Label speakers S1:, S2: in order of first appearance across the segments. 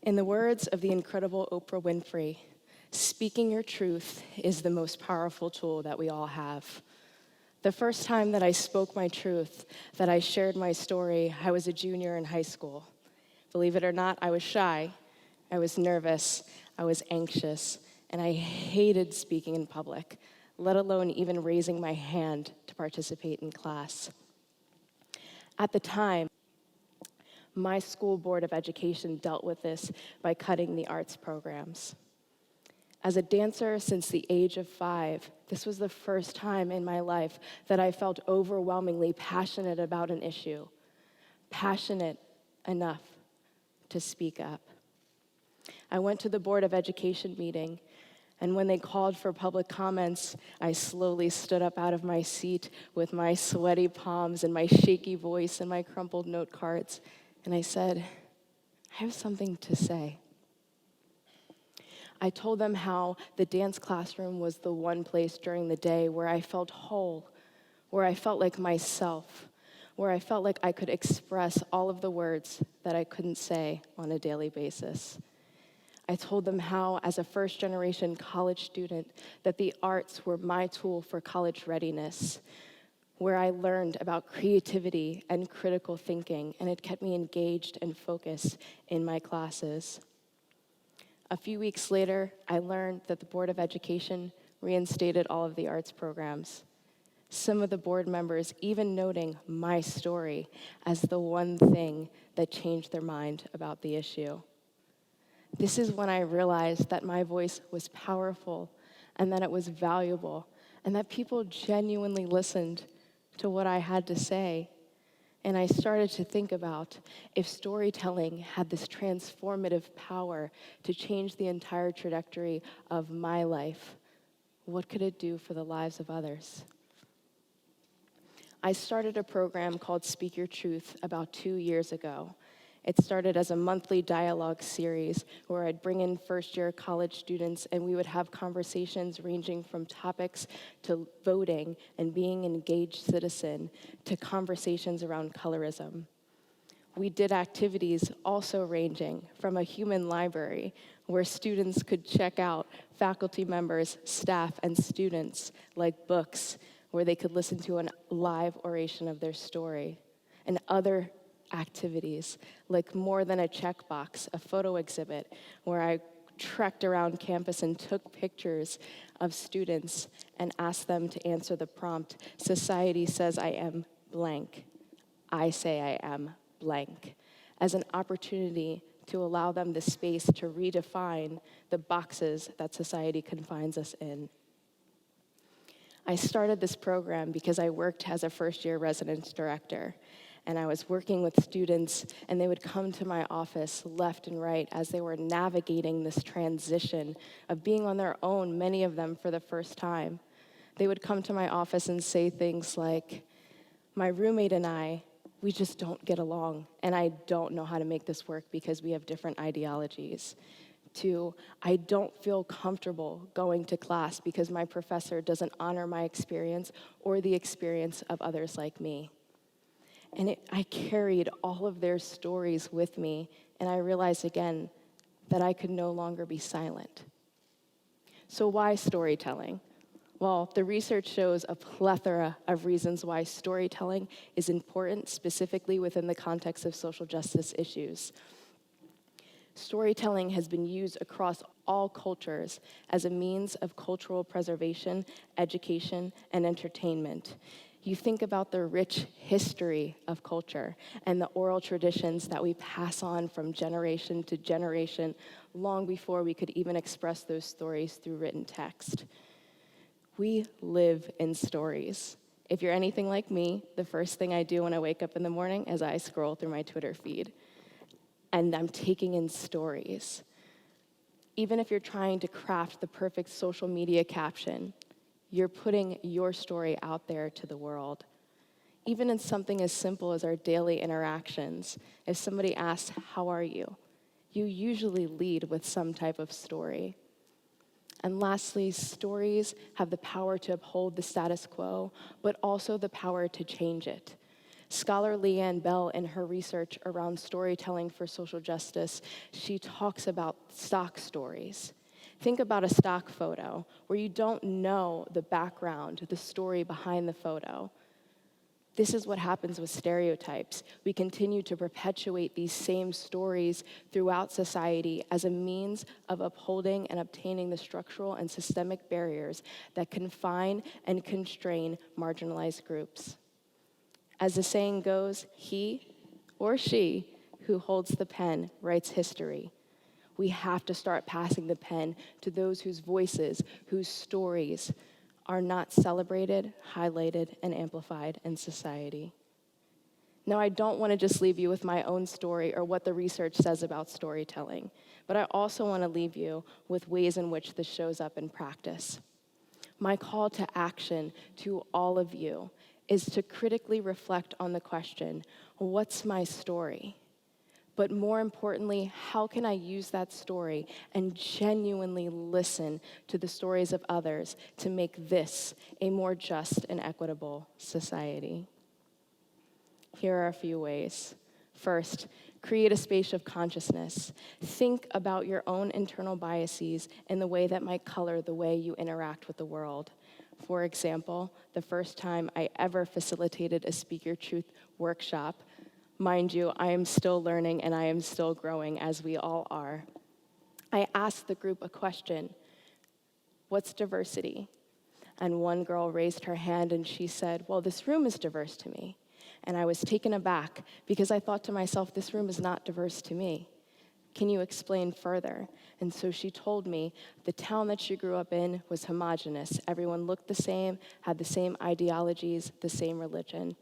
S1: In the words of the incredible Oprah Winfrey, speaking your truth is the most powerful tool that we all have. The first time that I spoke my truth, that I shared my story, I was a junior in high school. Believe it or not, I was shy, I was nervous, I was anxious, and I hated speaking in public, let alone even raising my hand to participate in class. At the time, my school board of education dealt with this by cutting the arts programs. As a dancer since the age of 5, this was the first time in my life that I felt overwhelmingly passionate about an issue, passionate enough to speak up. I went to the Board of Education meeting, and when they called for public comments, I slowly stood up out of my seat with my sweaty palms and my shaky voice and my crumpled note cards, and I said, I have something to say. I told them how the dance classroom was the one place during the day where I felt whole, where I felt like myself, where I felt like I could express all of the words that I couldn't say on a daily basis. I told them how, as a first-generation college student, that the arts were my tool for college readiness, where I learned about creativity and critical thinking, and it kept me engaged and focused in my classes. A few weeks later, I learned that the Board of Education reinstated all of the arts programs. Some of the board members even noting my story as the one thing that changed their mind about the issue. This is when I realized that my voice was powerful and that it was valuable and that people genuinely listened to what I had to say. And I started to think about if storytelling had this transformative power to change the entire trajectory of my life, what could it do for the lives of others? I started a program called Speak Your Truth about 2 years ago. It started as a monthly dialogue series where I'd bring in first-year college students and we would have conversations ranging from topics to voting and being an engaged citizen to conversations around colorism. We did activities also ranging from a human library where students could check out faculty members, staff, and students like books where they could listen to a live oration of their story, and other activities like More Than a Checkbox, a photo exhibit where I trekked around campus and took pictures of students and asked them to answer the prompt, society says I am blank, I say I am blank, as an opportunity to allow them the space to redefine the boxes that society confines us in. I started this program because I worked as a first-year residence director, and I was working with students, and they would come to my office left and right as they were navigating this transition of being on their own, many of them for the first time. They would come to my office and say things like, my roommate and I, we just don't get along, and I don't know how to make this work because we have different ideologies. To, I don't feel comfortable going to class because my professor doesn't honor my experience or the experience of others like me. And I carried all of their stories with me, and I realized again that I could no longer be silent. So why storytelling? Well, the research shows a plethora of reasons why storytelling is important, specifically within the context of social justice issues. Storytelling has been used across all cultures as a means of cultural preservation, education, and entertainment. You think about the rich history of culture and the oral traditions that we pass on from generation to generation long before we could even express those stories through written text. We live in stories. If you're anything like me, the first thing I do when I wake up in the morning is I scroll through my Twitter feed. And I'm taking in stories. Even if you're trying to craft the perfect social media caption, you're putting your story out there to the world. Even in something as simple as our daily interactions, if somebody asks, how are you? You usually lead with some type of story. And lastly, stories have the power to uphold the status quo, but also the power to change it. Scholar Leanne Bell, in her research around storytelling for social justice, she talks about stock stories. Think about a stock photo where you don't know the background, the story behind the photo. This is what happens with stereotypes. We continue to perpetuate these same stories throughout society as a means of upholding and obtaining the structural and systemic barriers that confine and constrain marginalized groups. As the saying goes, he or she who holds the pen writes history. We have to start passing the pen to those whose voices, whose stories are not celebrated, highlighted, and amplified in society. Now, I don't want to just leave you with my own story or what the research says about storytelling, but I also want to leave you with ways in which this shows up in practice. My call to action to all of you is to critically reflect on the question, what's my story? But more importantly, how can I use that story and genuinely listen to the stories of others to make this a more just and equitable society? Here are a few ways. First, create a space of consciousness. Think about your own internal biases in the way that might color the way you interact with the world. For example, the first time I ever facilitated a Speak Your Truth workshop, mind you, I am still learning and I am still growing, as we all are. I asked the group a question: what's diversity? And one girl raised her hand and she said, well, this room is diverse to me. And I was taken aback because I thought to myself, this room is not diverse to me. Can you explain further? And so she told me the town that she grew up in was homogenous. Everyone looked the same, had the same ideologies, the same religion.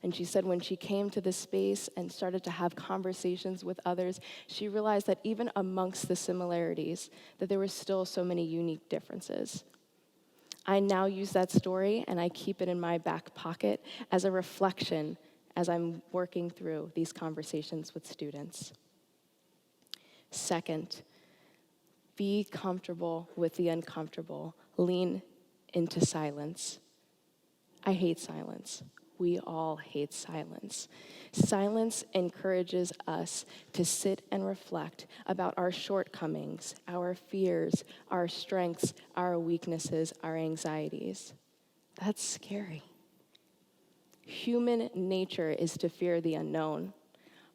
S1: And she said when she came to this space and started to have conversations with others, she realized that even amongst the similarities, that there were still so many unique differences. I now use that story and I keep it in my back pocket as a reflection as I'm working through these conversations with students. Second, be comfortable with the uncomfortable. Lean into silence. I hate silence. We all hate silence. Silence encourages us to sit and reflect about our shortcomings, our fears, our strengths, our weaknesses, our anxieties. That's scary. Human nature is to fear the unknown.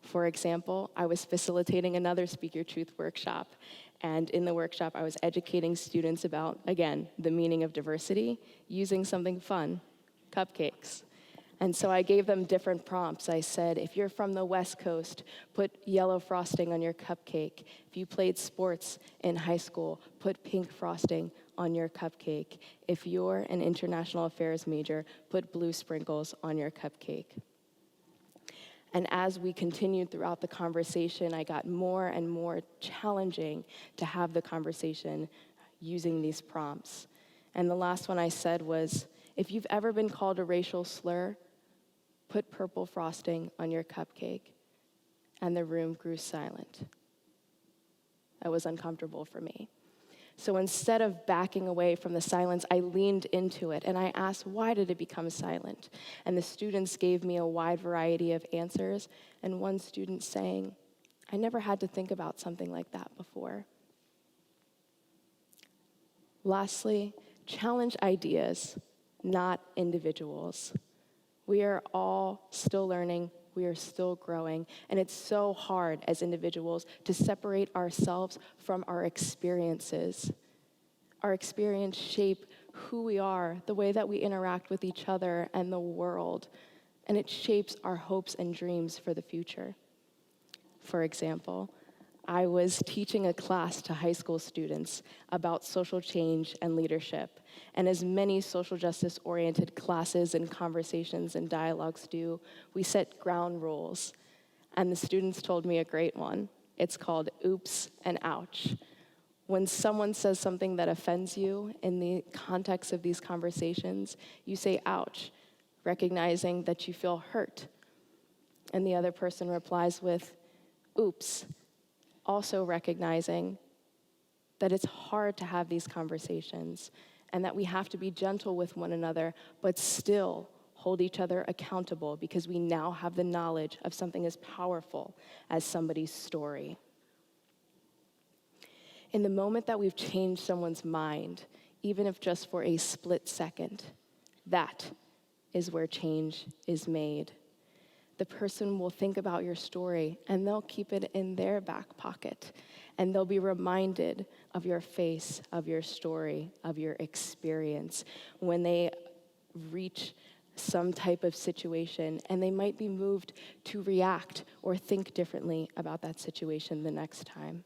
S1: For example, I was facilitating another Speak Your Truth workshop, and in the workshop, I was educating students about, again, the meaning of diversity using something fun, cupcakes. And so I gave them different prompts. I said, if you're from the West Coast, put yellow frosting on your cupcake. If you played sports in high school, put pink frosting on your cupcake. If you're an international affairs major, put blue sprinkles on your cupcake. And as we continued throughout the conversation, I got more and more challenging to have the conversation using these prompts. And the last one I said was, if you've ever been called a racial slur, put purple frosting on your cupcake. And the room grew silent. That was uncomfortable for me. So instead of backing away from the silence, I leaned into it and I asked, why did it become silent? And the students gave me a wide variety of answers, and one student saying, I never had to think about something like that before. Lastly, challenge ideas, not individuals. We are all still learning, we are still growing, and it's so hard as individuals to separate ourselves from our experiences. Our experiences shape who we are, the way that we interact with each other and the world, and it shapes our hopes and dreams for the future. For example, I was teaching a class to high school students about social change and leadership. And as many social justice-oriented classes and conversations and dialogues do, we set ground rules. And the students told me a great one. It's called oops and ouch. When someone says something that offends you in the context of these conversations, you say ouch, recognizing that you feel hurt. And the other person replies with oops, also recognizing that it's hard to have these conversations and that we have to be gentle with one another, but still hold each other accountable because we now have the knowledge of something as powerful as somebody's story. In the moment that we've changed someone's mind, even if just for a split second, that is where change is made. The person will think about your story and they'll keep it in their back pocket, and they'll be reminded of your face, of your story, of your experience when they reach some type of situation, and they might be moved to react or think differently about that situation the next time.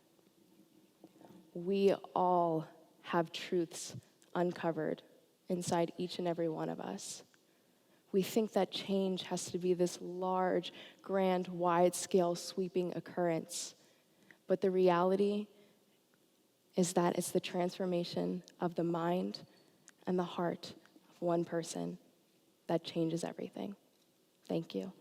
S1: We all have truths uncovered inside each and every one of us. We think that change has to be this large, grand, wide-scale, sweeping occurrence. But the reality is that it's the transformation of the mind and the heart of one person that changes everything. Thank you.